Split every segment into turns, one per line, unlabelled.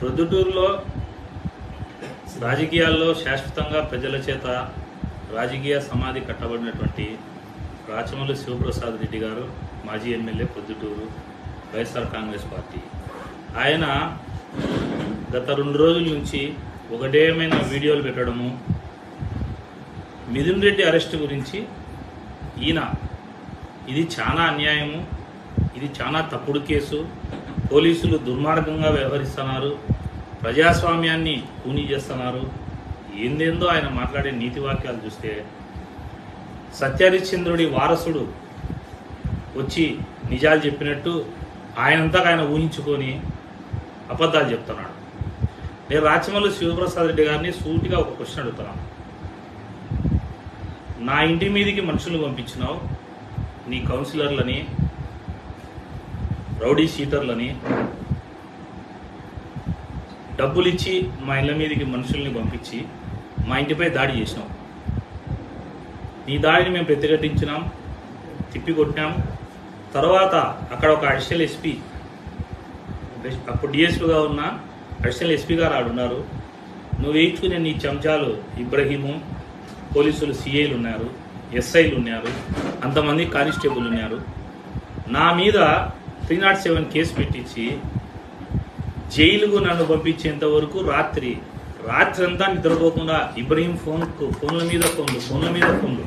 ప్రొద్దుటూరులో రాజకీయాల్లో శాశ్వతంగా ప్రజల చేత రాజకీయ సమాధి కట్టబడినటువంటి రాచమల్లి శివప్రసాద్ రెడ్డి గారు, మాజీ ఎమ్మెల్యే, ప్రొద్దుటూరు, వైఎస్ఆర్ కాంగ్రెస్ పార్టీ. ఆయన గత 2 రోజుల నుంచి ఒకటేమైనా వీడియోలు పెట్టడము, మిథున్ రెడ్డి అరెస్టు గురించి ఇది చాలా అన్యాయము, ఇది చాలా తప్పుడు కేసు, పోలీసులు దుర్మార్గంగా వ్యవహరిస్తున్నారు, ప్రజాస్వామ్యాన్ని కూనీ చేస్తున్నారు, ఏందేందో ఆయన మాట్లాడే నీతి వాక్యాలు చూస్తే సత్యహరిశ్చంద్రుడి వారసుడు వచ్చి నిజాలు చెప్పినట్టు ఆయనంతా ఆయన ఊహించుకొని అబద్ధాలు చెప్తున్నాడు. నేను రాచమల్లి శివప్రసాద్ రెడ్డి గారిని సూటిగా ఒక క్వశ్చన్ అడుగుతున్నాను. నా ఇంటి మీదికి మనుషులు పంపించినావు, నీ కౌన్సిలర్లని, రౌడీ షీటర్లని, డబ్బులు ఇచ్చి మా ఇళ్ళ మీదకి మనుషుల్ని పంపించి మా ఇంటిపై దాడి చేసినాం. నీ దాడిని మేము ప్రతిఘటించినాం, తిప్పికొట్టినాం. తర్వాత అక్కడ ఒక అడిషనల్ ఎస్పీ, అప్పుడు డిఎస్పీగా ఉన్న అడిషనల్ ఎస్పీ గారు ఆడున్నారు. నువ్వు వేయించుకునే నీ చెంచాలు ఇబ్రహీము, పోలీసులు సిఐలు ఉన్నారు, ఎస్ఐలు ఉన్నారు, అంతమంది కానిస్టేబుల్ ఉన్నారు. నా మీద 307 కేసు పెట్టించి జైలుకు నన్ను పంపించేంత వరకు రాత్రి అంతా నిద్రపోకుండా ఇబ్రహీం ఫోన్ల మీద ఫోన్లు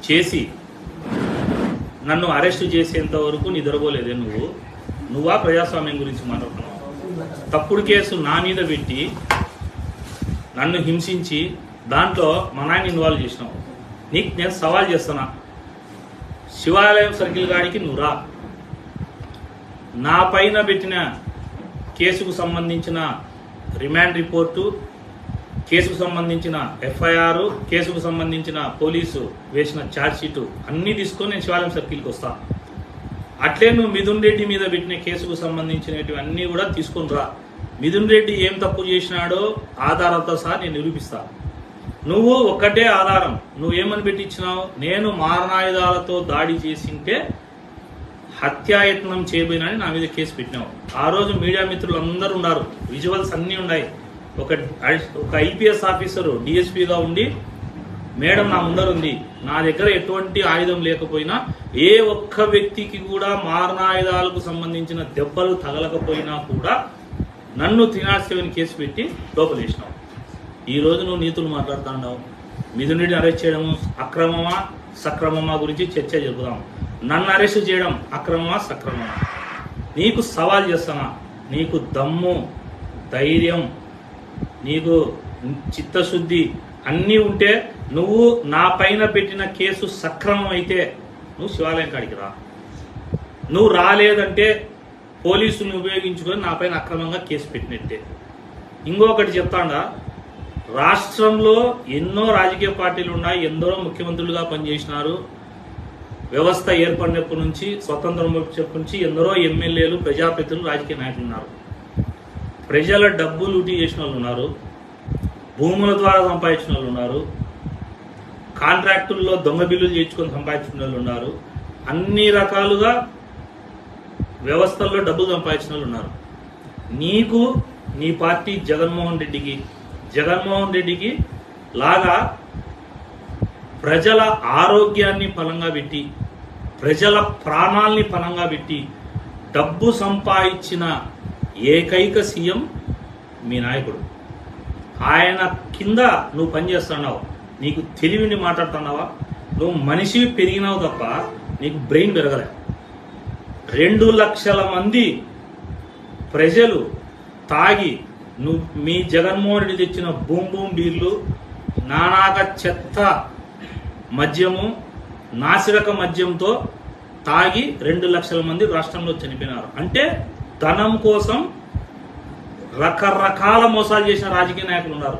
చేసి నన్ను అరెస్ట్ చేసేంత వరకు నిద్రపోలేదే నువ్వా ప్రజాస్వామ్యం గురించి మాట్లాడుతున్నావు? తప్పుడు కేసు నా మీద పెట్టి నన్ను హింసించి దాంట్లో మా నాయన ఇన్వాల్వ్ చేసినావు. నీకు నేను సవాల్ చేస్తున్నా, శివాలయం సర్కిల్ గాడికి నువ్వు రా. నా పైన పెట్టిన కేసుకు సంబంధించిన రిమాండ్ రిపోర్టు, కేసుకు సంబంధించిన ఎఫ్ఐఆర్, కేసుకు సంబంధించిన పోలీసు వేసిన ఛార్జ్షీటు అన్నీ తీసుకొని నేను శివాలయం సర్కిల్కి వస్తా. అట్లే నువ్వు మిథున్ రెడ్డి మీద పెట్టిన కేసుకు సంబంధించినవి అన్నీ కూడా తీసుకొని రా. మిథున్ రెడ్డి ఏం తప్పు చేసినాడో ఆధారంతో సహా నేను నిరూపిస్తా. నువ్వు ఒక్కటే ఆధారం, నువ్వేమని పెట్టించినావు? నేను మారణాయుధాలతో దాడి చేసింటే హత్యాయత్నం చేయబోయినని నా మీద కేసు పెట్టినావు. ఆ రోజు మీడియా మిత్రులు అందరూ ఉన్నారు, విజువల్స్ అన్నీ ఉన్నాయి. ఒక ఐపీఎస్ ఆఫీసరు డిఎస్పీగా ఉండి మేడం నా ముందర ఉంది, నా దగ్గర ఎటువంటి ఆయుధం లేకపోయినా, ఏ ఒక్క వ్యక్తికి కూడా మారణాయుధాలకు సంబంధించిన దెబ్బలు తగలకపోయినా కూడా నన్ను 307 కేసు పెట్టి లోపలేసినావు. ఈ రోజు నువ్వు నీతులు మాట్లాడుతున్నావు. మిథున్ రెడ్డిని అరెస్ట్ చేయడం అక్రమమా సక్రమమా గురించి చర్చ జరుపుదాం. నన్ను అరెస్ట్ చేయడం అక్రమమా సక్రమమా? నీకు సవాల్ చేస్తున్నా. నీకు దమ్ము, ధైర్యం, నీకు చిత్తశుద్ధి అన్నీ ఉంటే నువ్వు నా పైన పెట్టిన కేసు సక్రమం అయితే నువ్వు శివాలయం కాడికి రా. నువ్వు రాలేదంటే పోలీసులను ఉపయోగించుకొని నా పైన అక్రమంగా కేసు పెట్టినట్టే. ఇంకొకటి చెప్తాడా, రాష్ట్రంలో ఎన్నో రాజకీయ పార్టీలు ఉన్నాయి, ఎందరో ముఖ్యమంత్రులుగా పనిచేసినారు. వ్యవస్థ ఏర్పడినప్పటి నుంచి, స్వతంత్రం వచ్చేప్పటి నుంచి ఎందరో ఎమ్మెల్యేలు, ప్రజాప్రతినిధులు, రాజకీయ నాయకులు ఉన్నారు. ప్రజల డబ్బు లూటీ చేసిన వాళ్ళు ఉన్నారు, భూముల ద్వారా సంపాదించిన వాళ్ళు ఉన్నారు, కాంట్రాక్టుల్లో దొంగ బిల్లులు చేయించుకొని సంపాదించిన వాళ్ళు ఉన్నారు, అన్ని రకాలుగా వ్యవస్థల్లో డబ్బులు సంపాదించిన వాళ్ళు ఉన్నారు. నీకు నీ పార్టీ జగన్మోహన్ రెడ్డికి లాగా ప్రజల ఆరోగ్యాన్ని పలంగా పెట్టి, ప్రజల ప్రాణాల్ని పలంగా పెట్టి డబ్బు సంపాదించిన ఏకైక సీఎం మీ నాయకుడు. ఆయన కింద నువ్వు పనిచేస్తున్నావు. నీకు తెలివిని మాట్లాడుతున్నావా? నువ్వు మనిషివి పెరిగినావు తప్ప నీకు బ్రెయిన్ పెరగలే. 2 లక్షల మంది ప్రజలు తాగి మీ జగన్మోహన్ రెడ్డి తెచ్చిన బూమ్ బీర్లు, నానాక చెత్త మద్యము, నాసిరక మద్యంతో తాగి 2 లక్షల మంది రాష్ట్రంలో చనిపోయినారు. అంటే ధనం కోసం రకరకాల మోసాలు చేసిన రాజకీయ నాయకులు ఉన్నారు.